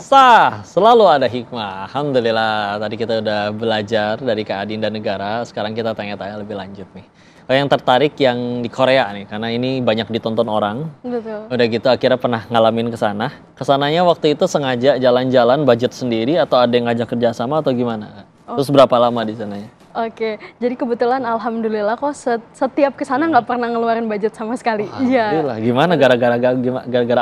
Kisah selalu ada hikmah. Alhamdulillah, tadi kita udah belajar dari Kak Adinda Negara. Sekarang kita tanya-tanya lebih lanjut nih. Yang tertarik yang di Korea nih, karena ini banyak ditonton orang. Betul. Udah gitu akhirnya pernah ngalamin ke sana. Kesananya waktu itu sengaja jalan-jalan budget sendiri atau ada yang ngajak kerjasama atau gimana? Terus berapa lama di sananya? Oke, jadi kebetulan alhamdulillah kok setiap kesana nggak pernah ngeluarin budget sama sekali. Iya. Alhamdulillah. Gimana gara-gara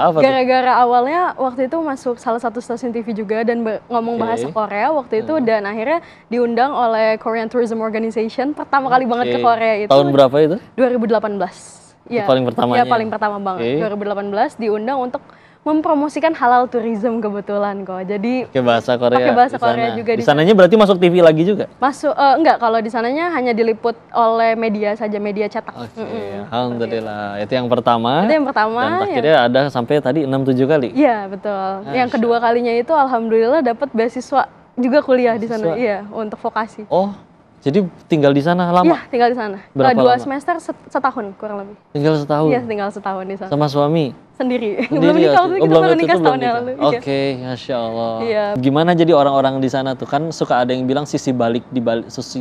apa tuh? Gara-gara awalnya waktu itu masuk salah satu stasiun TV juga dan ngomong bahasa Korea waktu itu dan akhirnya diundang oleh Korean Tourism Organization pertama kali banget ke Korea itu. Tahun berapa itu? 2018. Iya. Paling pertamanya. Iya, paling pertama banget. 2018 diundang untuk mempromosikan halal tourism kebetulan kok. Jadi pakai bahasa Korea. Pakai bahasa Korea juga di sananya berarti masuk TV lagi juga? Masuk enggak, kalau di sananya hanya diliput oleh media saja, media cetak. Oke, alhamdulillah. Itu yang pertama. Itu yang pertama. Dan akhirnya ada sampai tadi 6-7 kali. Iya, betul. Yang kedua kalinya itu alhamdulillah dapat beasiswa juga kuliah di sana. Iya, untuk vokasi. Oh, jadi tinggal di sana lama? Iya, tinggal di sana. Berapa 2 lama? semester setahun kurang lebih. Tinggal setahun? Iya, tinggal setahun di sana. Sama suami? Sendiri. Belum nikah, waktu itu kita baru nikah setahun yang lalu. Oke, Masya Allah. Iya. Gimana jadi orang-orang di sana tuh? Kan suka ada yang bilang sisi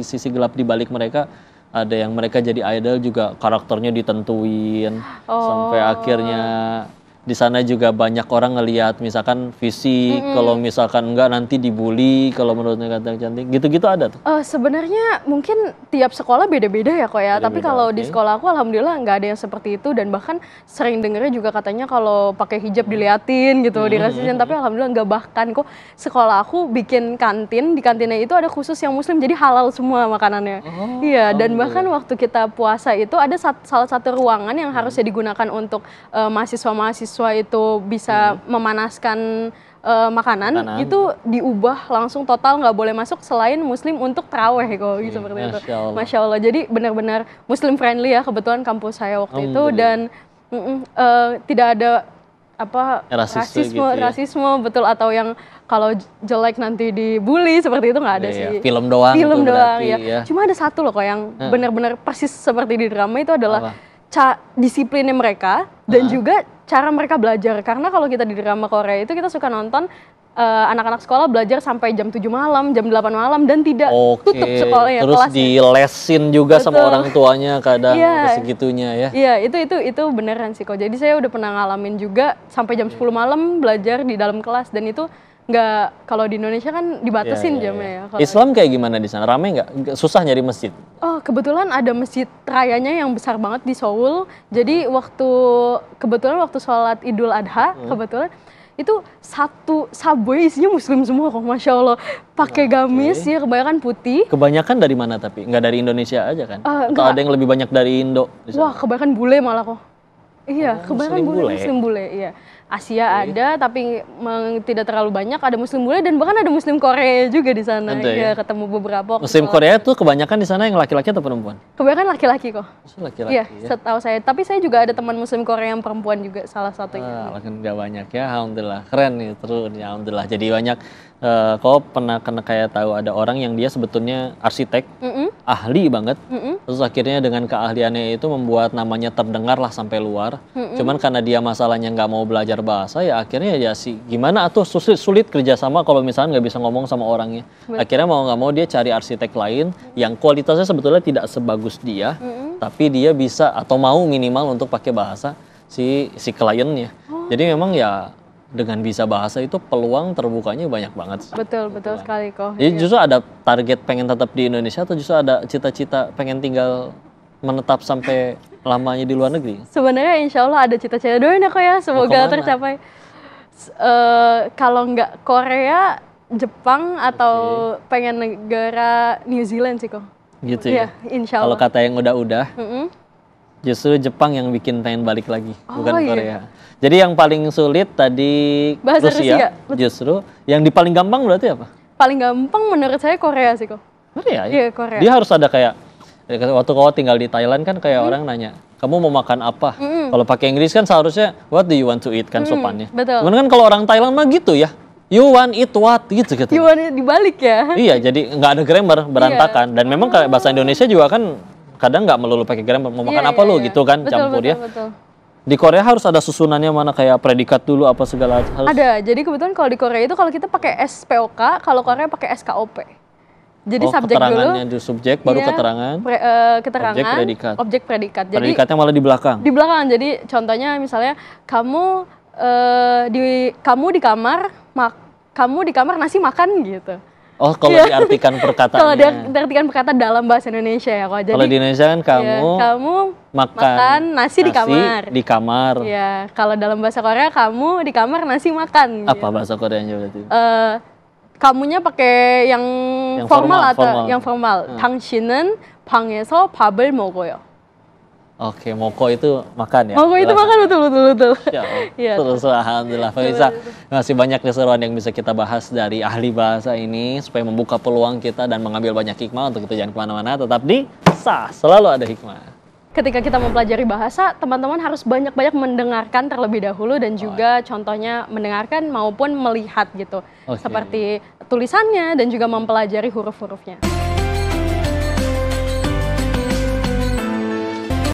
sisi gelap di balik mereka. Ada yang mereka jadi idol juga karakternya ditentuin. Sampai akhirnya di sana juga banyak orang ngelihat misalkan fisik, kalau misalkan enggak nanti dibully, kalau menurutnya kata cantik, gitu-gitu ada tuh? Sebenarnya mungkin tiap sekolah beda-beda ya kok ya, tapi kalau di sekolah aku alhamdulillah nggak ada yang seperti itu dan bahkan sering dengernya juga katanya kalau pakai hijab diliatin gitu, dirasisin, tapi alhamdulillah nggak, bahkan kok sekolah aku bikin kantin, di kantinnya itu ada khusus yang muslim, jadi halal semua makanannya. Iya, dan bahkan waktu kita puasa itu ada salah satu ruangan yang harusnya digunakan untuk mahasiswa-mahasiswa itu bisa memanaskan makanan itu diubah langsung total, nggak boleh masuk selain muslim untuk taraweh kok gitu, seperti itu. Masya Allah. Jadi benar-benar muslim friendly ya kebetulan kampus saya waktu itu, dan tidak ada rasisme betul, atau yang kalau jelek nanti dibully seperti itu, nggak ada sih. Film doang ya. Cuma ada satu loh kok yang benar-benar persis seperti di drama itu adalah disiplinnya mereka dan juga cara mereka belajar. Karena kalau kita di drama Korea itu kita suka nonton anak-anak sekolah belajar sampai jam 7 malam, jam 8 malam dan tidak tutup sekolahnya. Terus dilesin juga sama orang tuanya kadang segitunya ya. Iya, itu beneran sih kok. Jadi saya udah pernah ngalamin juga sampai jam 10 malam belajar di dalam kelas, dan itu nggak, kalau di Indonesia kan dibatasin jamnya ya. Islam kayak gimana di sana? Rame nggak? Susah nyari masjid? Oh, kebetulan ada masjid rayanya yang besar banget di Seoul. Jadi kebetulan waktu sholat Idul Adha, kebetulan itu satu subway isinya muslim semua kok, Masya Allah. Pakai gamis ya, kebanyakan putih. Kebanyakan dari mana tapi? Nggak dari Indonesia aja kan? Atau ada yang lebih banyak dari Indo? Wah, kebanyakan bule malah kok. Iya, kebanyakan muslim bule, iya. Asia ada, tapi tidak terlalu banyak. Ada muslim bule dan bahkan ada muslim Korea juga di sana. Iya, ketemu beberapa. Muslim Korea tuh kebanyakan di sana yang laki-laki atau perempuan? Kebanyakan laki-laki kok. Laki-laki. Iya, setahu saya. Tapi saya juga ada teman muslim Korea yang perempuan juga, salah satunya. Nggak banyak ya, alhamdulillah. Keren nih, terus ya, alhamdulillah. Jadi banyak. Kau pernah kayak tahu ada orang yang dia sebetulnya arsitek, ahli banget, terus akhirnya dengan keahliannya itu membuat namanya terdengar lah sampai luar. Cuman karena dia masalahnya nggak mau belajar bahasa, ya akhirnya ya gimana tuh sulit kerjasama kalau misalnya nggak bisa ngomong sama orangnya. Akhirnya mau nggak mau dia cari arsitek lain yang kualitasnya sebetulnya tidak sebagus dia, tapi dia bisa atau mau minimal untuk pakai bahasa si kliennya. Jadi memang ya dengan bisa bahasa itu peluang terbukanya banyak banget. Betul sekali kok. Jadi justru ada target pengen tetap di Indonesia atau justru ada cita-cita pengen tinggal menetap sampai lamanya di luar negeri? Sebenarnya insya Allah ada cita-cita, doain ya kok ya, semoga tercapai. Kalau nggak Korea, Jepang, atau pengen negara New Zealand sih kok. Gitu ya? Insya Allah. Kalau kata yang udah, justru Jepang yang bikin pengen balik lagi, bukan Korea. Jadi yang paling sulit tadi bahasa Rusia. Justru yang paling gampang berarti apa? Paling gampang menurut saya Korea sih kok. Korea ya? Iya, Korea. Dia harus ada kayak, waktu kau tinggal di Thailand kan kayak orang nanya, kamu mau makan apa? Kalau pakai Inggris kan seharusnya, what do you want to eat kan sopannya. Betul. Cuman kan kalau orang Thailand mah gitu ya, you want eat what gitu. You want dibalik ya? Iya, jadi nggak ada grammar, berantakan. Dan memang kayak bahasa Indonesia juga kan kadang nggak melulu pakai grammar, mau makan apa lu gitu kan, campur ya. Betul. Di Korea harus ada susunannya mana kayak predikat dulu apa segala harus. Ada. Jadi kebetulan kalau di Korea itu kalau kita pakai SPOK, kalau Korea pakai SKOP. Jadi subjek dulu. Keterangannya di subjek baru iya, keterangan. Keterangan. Objek predikat. Jadi Predikatnya malah di belakang. Di belakang. Jadi contohnya misalnya kamu di kamar nasi makan gitu. Oh, kalau diartikan perkataannya. Kalau diartikan perkata dalam bahasa Indonesia ya kok. Jadi kalau di Indonesia kan kamu makan nasi di kamar. Di kamar. Iya, kalau dalam bahasa Korea kamu di kamar nasi makan. Apa gitu. bahasa Koreanya berarti? Kamunya pakai yang formal atau yang formal. 당신은 방에서 밥을 먹어요. Oke, moko itu makan ya? Moko itu makan, betul. Ya, terus alhamdulillah. Pemirsa, masih banyak keseruan yang bisa kita bahas dari ahli bahasa ini supaya membuka peluang kita dan mengambil banyak hikmah. Untuk itu jangan kemana-mana, tetap di Sah, selalu ada hikmah. Ketika kita mempelajari bahasa, teman-teman harus banyak-banyak mendengarkan terlebih dahulu dan juga contohnya mendengarkan maupun melihat gitu. Seperti tulisannya dan juga mempelajari huruf-hurufnya.